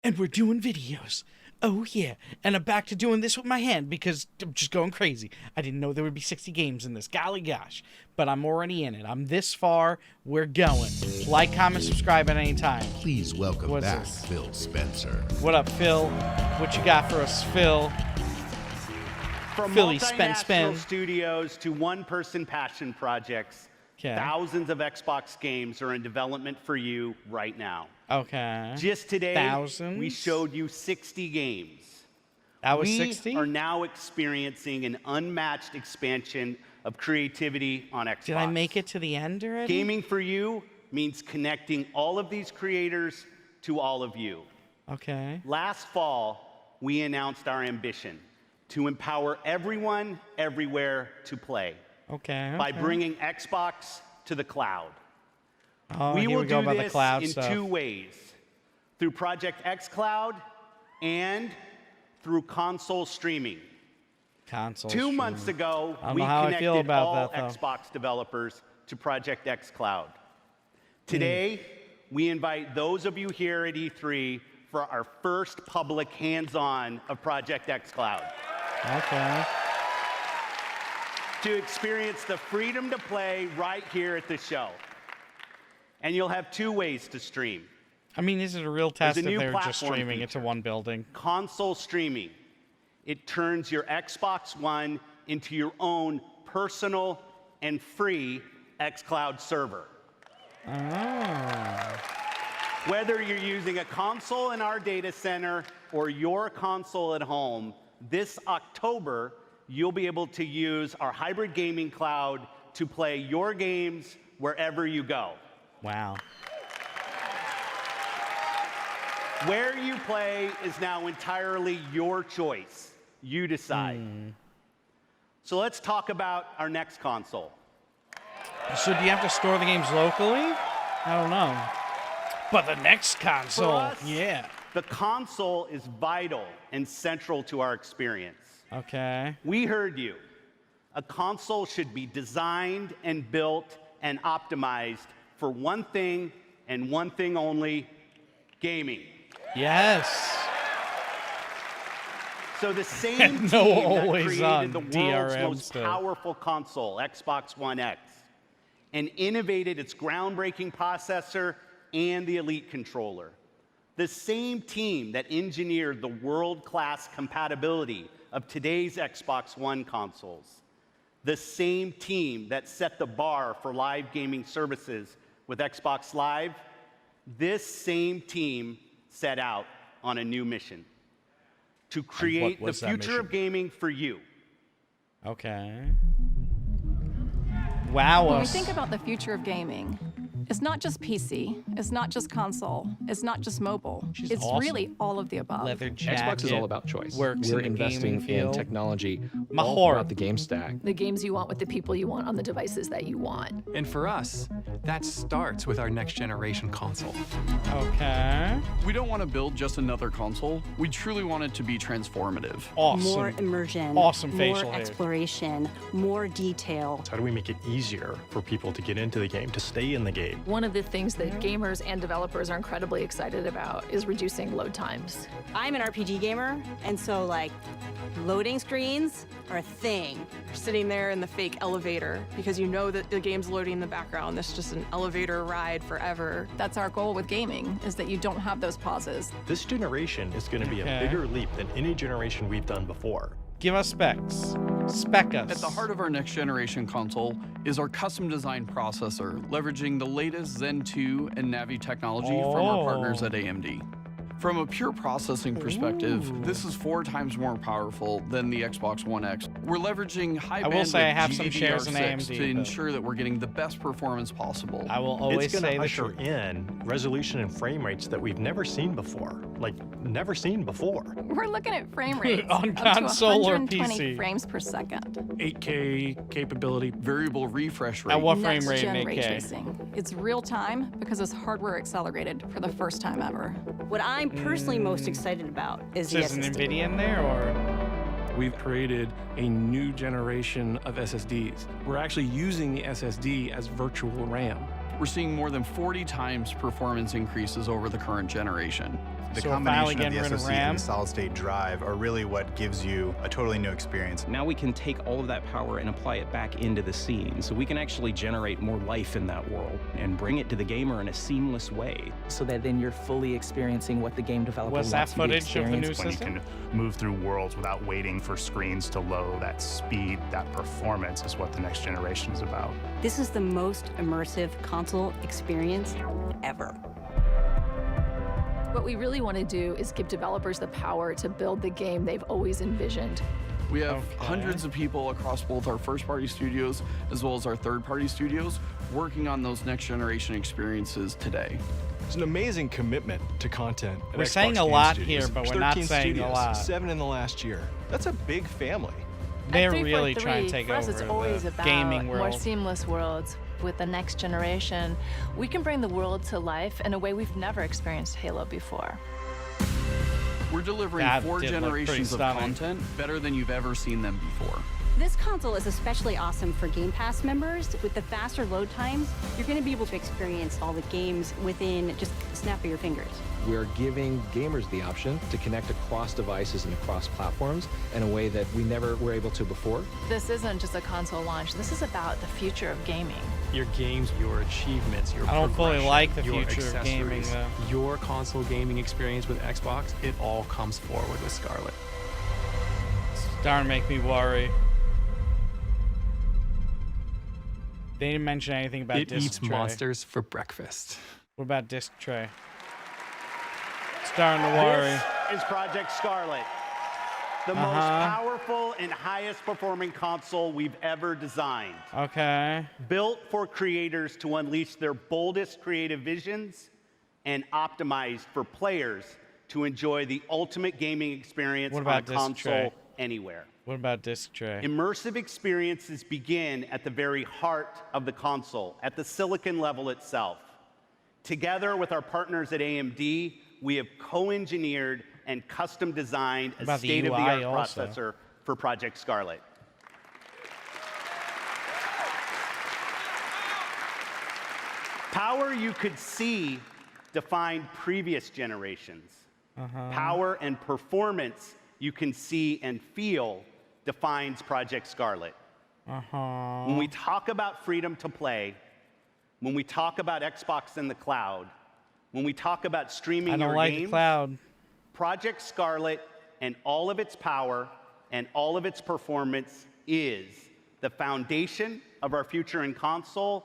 and we're doing videos. Oh, yeah. And I'm back to doing this with my hand because I'm just going crazy. I didn't know there would be 60 games in this. Golly gosh. But I'm already in it. I'm this far. We're going. Like, comment, subscribe at any time. Please welcome What's back this? Phil Spencer. What up, Phil? What you got for us, Phil? From Philly multinational studios to one-person passion projects, Okay. thousands of Xbox games are in development for you right now. Okay. Just today, Thousands? we showed you 60 games. That was we 60? are now experiencing an unmatched expansion of creativity on Xbox. Did I make it to the end already? Gaming for you means connecting all of these creators to all of you. Okay. Last fall, we announced our ambition to empower everyone, everywhere to play Okay. by bringing Xbox to the cloud. Oh, We here will we go do about this the cloud in stuff. two ways, through Project X Cloud and through console streaming. Console 2 streaming. months ago, I don't we know how I feel connected about all that, though. Xbox developers to Project X Cloud. Today, we invite those of you here at E3 for our first public hands-on of Project X Cloud. Okay. To experience the freedom to play right here at the show. And you'll have two ways to stream. I mean, is it a real test a if new they're just platform streaming it to feature. one building? Console streaming. It turns your Xbox One into your own personal and free xCloud server. Oh. Whether you're using a console in our data center or your console at home, this October, you'll be able to use our hybrid gaming cloud to play your games wherever you go. Wow. Where you play is now entirely your choice. You decide. So let's talk about our next console. So do you have to store the games locally? I don't know. But the next console, us, yeah. The console is vital and central to our experience. Okay. We heard you. A console should be designed and built and optimized for one thing and one thing only, gaming. Yes. So the same And team no that always on created the world's DRM most still. powerful console, Xbox One X, and innovated its groundbreaking processor and the Elite controller. The same team that engineered the world-class compatibility of today's Xbox One consoles. The same team that set the bar for live gaming services with Xbox Live. This same team set out on a new mission to create the was that future of mission? gaming for you. Okay. Wow. When we think about the future of gaming, it's not just PC, it's not just console, it's not just mobile. It's awesome. really all of the above. Leather jacket. Xbox is all about choice. Works We're in the gaming investing in field. technology My all whore. throughout the game stack. The games you want with the people you want on the devices that you want. And for us, that starts with our next generation console. Okay. We don't want to build just another console. We truly want it to be transformative. Awesome. More immersion, Awesome more facial hair. exploration, more detail. How do we make it easier for people to get into the game, to stay in the game? One of the things that gamers and developers are incredibly excited about is reducing load times. I'm an RPG gamer, and so like loading screens are a thing. You're sitting there in the fake elevator because you know that the game's loading in the background. That's just an elevator ride forever. That's our goal with gaming, is that you don't have those pauses. This generation is going to be Okay. a bigger leap than any generation we've done before. Give us specs. Spec us. At the heart of our next generation console is our custom design processor, leveraging the latest Zen 2 and Navi technology from our partners at AMD. From a pure processing perspective, this is 4 times more powerful than the Xbox One X. We're leveraging high I will say I bandwidth have some shares in GDDR6 AMD, to but- ensure that we're getting the best performance possible. I will always It's going say to the usher truth. in resolution and frame rates that we've never seen before. Like, never seen before. We're looking at frame rates On up console to or 120 PC? frames per second. 8K capability. Variable refresh rate. At what frame Next rate in gen ray 8K? tracing. It's real time because it's hardware accelerated for the first time ever. What I'm personally most excited about is the Is an SSD. NVIDIA in there, or? We've created a new generation of SSDs. We're actually using the SSD as virtual RAM. we're seeing more than 40 times performance increases over the current generation. The So we're finally combination of getting the rid of SoC RAM? and the solid-state drive are really what gives you a totally new experience. Now we can take all of that power and apply it back into the scene, so we can actually generate more life in that world and bring it to the gamer in a seamless way. So that then you're fully experiencing what the game developer What's wants that you to footage of the new experience. When you system? can move through worlds without waiting for screens to load, that speed, that performance is what the next generation is about. This is the most immersive console experience ever. What we really want to do is give developers the power to build the game they've always envisioned. We have hundreds of people across both our first-party studios as well as our third-party studios working on those next-generation experiences today. It's an amazing commitment to content. at We're Xbox saying a Game lot Studios. here, but There's we're not 13 saying a studios, lot. 7 in the last year. That's a big family. They're At really 343, trying to take for us, over it's always the about gaming more world. seamless worlds. With the next generation, we can bring the world to life in a way we've never experienced Halo before. We're delivering That 4 did look pretty generations of stunning. content better than you've ever seen them before. This console is especially awesome for Game Pass members. With the faster load times, you're going to be able to experience all the games within just a snap of your fingers. We're giving gamers the option to connect across devices and across platforms in a way that we never were able to before. This isn't just a console launch. This is about the future of gaming. Your games, your achievements, your I don't fully progression, like the your future of gaming, accessories, though. Your console gaming experience with Xbox, it all comes forward with Scarlett. It's starting to make me worry. They didn't mention anything about It disc eats tray. monsters for breakfast. What about disc tray? Starting to worry. This is Project Scarlett, the most powerful and highest performing console we've ever designed. Okay. Built for creators to unleash their boldest creative visions and optimized for players to enjoy the ultimate gaming experience What on about a disc console tray? anywhere. What about disc tray? Immersive experiences begin at the very heart of the console, at the silicon level itself. Together with our partners at AMD, we have co-engineered and custom designed a About the state-of-the-art UI also. processor for Project Scarlett. Power you could see defined previous generations. Power and performance you can see and feel defines Project Scarlett. When we talk about freedom to play, when we talk about Xbox in the cloud, when we talk about streaming I don't your like games, the cloud. Project Scarlett and all of its power and all of its performance is the foundation of our future in console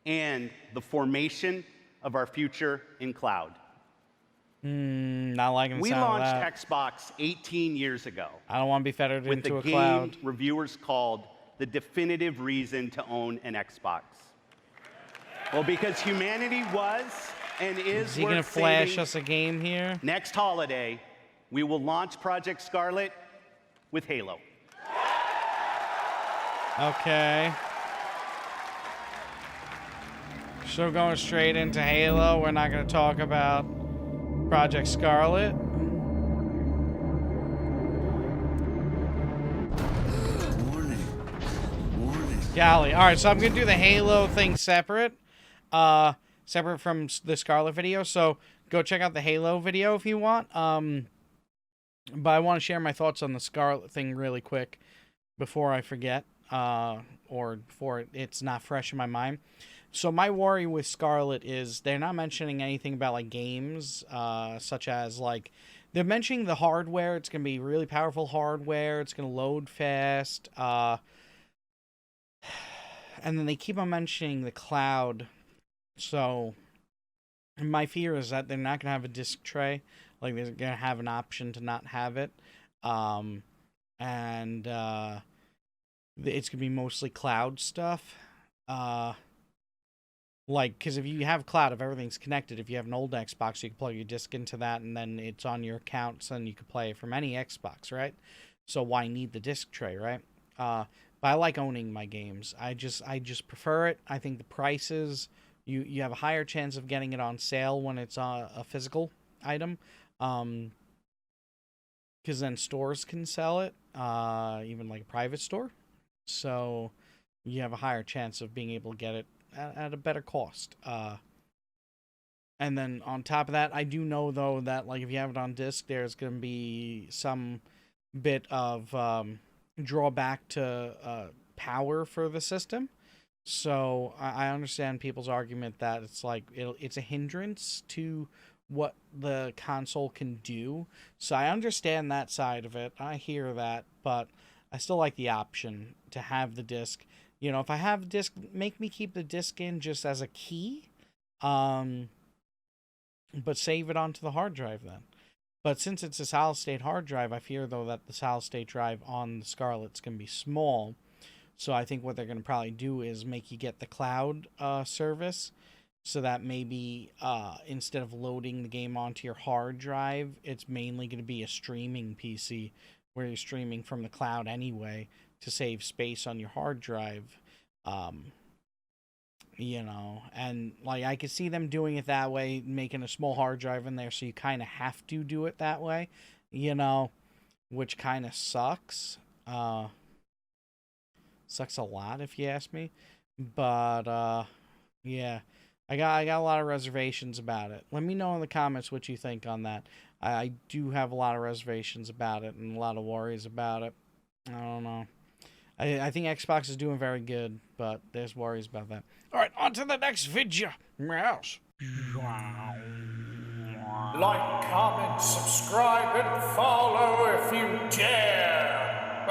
and the formation of our future in cloud. Not liking the We sound launched of that. Xbox 18 years ago I don't want to be fettered with into the a game cloud. reviewers called the definitive reason to own an Xbox. Well, because humanity was and Is he worth gonna flash saving. us a game here? Next holiday, we will launch Project Scarlett with Halo. Okay. So going straight into Halo, we're not going to talk about Project Scarlett. Golly. All right, so I'm going to do the Halo thing separate. Separate from the Scarlett video. So go check out the Halo video if you want. But I want to share my thoughts on the Scarlett thing really quick before I forget. Or before it's not fresh in my mind. So my worry with Scarlett is they're not mentioning anything about like games, such as like they're mentioning the hardware. It's gonna be really powerful hardware. It's gonna load fast. And then they keep on mentioning the cloud. So my fear is that they're not gonna have a disc tray. Like they're gonna have an option to not have it. It's gonna be mostly cloud stuff. Like, because if you have cloud, if everything's connected, if you have an old Xbox, you can plug your disc into that, and then it's on your account, so then you can play it from any Xbox, right? So why need the disc tray, right? But I like owning my games. I just prefer it. I think the prices, you have a higher chance of getting it on sale when it's a physical item, because then stores can sell it, even like a private store. So you have a higher chance of being able to get it at a better cost. And then on top of that, I do know though that like if you have it on disc, there's going to be some bit of drawback to power for the system. So I understand people's argument that it's like it's a hindrance to what the console can do. So I understand that side of it. I hear that, but I still like the option to have the disc. You know, if I have a disc, make me keep the disc in just as a key. But save it onto the hard drive then. But since it's a solid state hard drive, I fear though that the solid state drive on the Scarlett's going to be small. So I think what they're going to probably do is make you get the cloud service, so that maybe instead of loading the game onto your hard drive, it's mainly going to be a streaming PC where you're streaming from the cloud anyway to save space on your hard drive. You know, and like I could see them doing it that way, making a small hard drive in there, so you kind of have to do it that way, you know, which kind of sucks. Sucks a lot if you ask me, but yeah, I got a lot of reservations about it. Let me know in the comments what you think on that. I do have a lot of reservations about it and a lot of worries about it. I don't know. I think Xbox is doing very good, but there's worries about that. All right, on to the next video. Yes. Like, comment, subscribe, and follow if you dare.